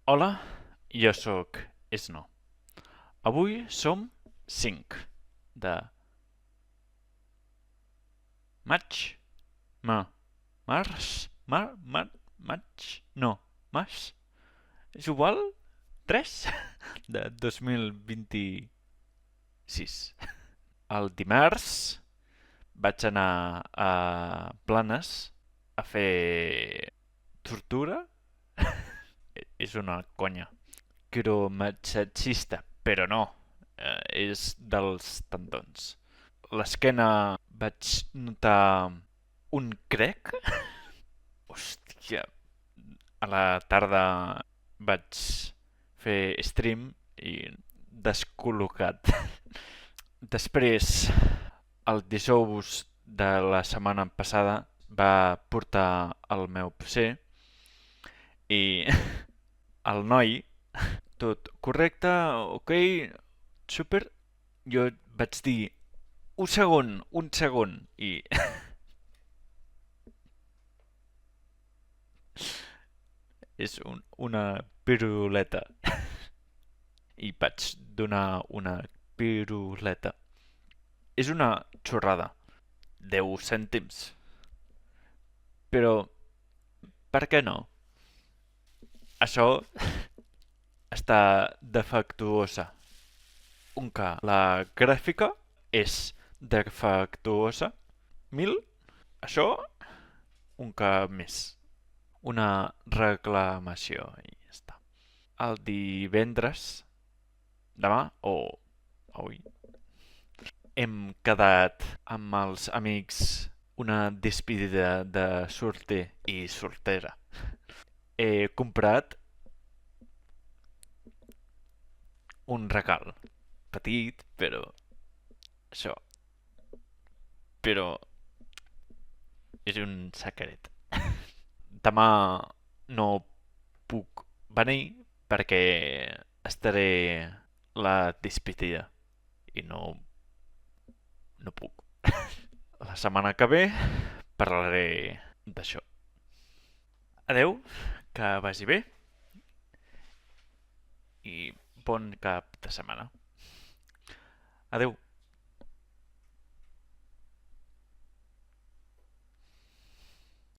Hola, jo sóc Sno. Avui som 5 de maig, maig, no, març, és igual, 3 de 2026. El dimarts vaig anar a Planes a fer tortura. És una conya. Quiromassatgista, però no, és dels tendons. L'esquena vaig notar un crec. Hòstia, a la tarda vaig fer stream i descol·locat. Després, el dijous de la setmana passada va portar el meu PC i el noi, tot correcte, ok, super, jo vaig dir un segon, i és una piruleta. I vaig donar una piruleta. És una xorrada, 10 cèntims. Però, per què no? Això està defectuosa. Un que la gràfica és defectuosa. 1000, això, un que més. Una reclamació i ja està. El divendres, demà o avui, hem quedat amb els amics una despedida de sorter i sortera. He comprat un regal. Petit, però això. Però és un secret. Demà no puc venir perquè estaré la despedida i no puc. La setmana que ve parlaré d'això. Adeu, que vagi bé i bon cap de setmana. Adeu.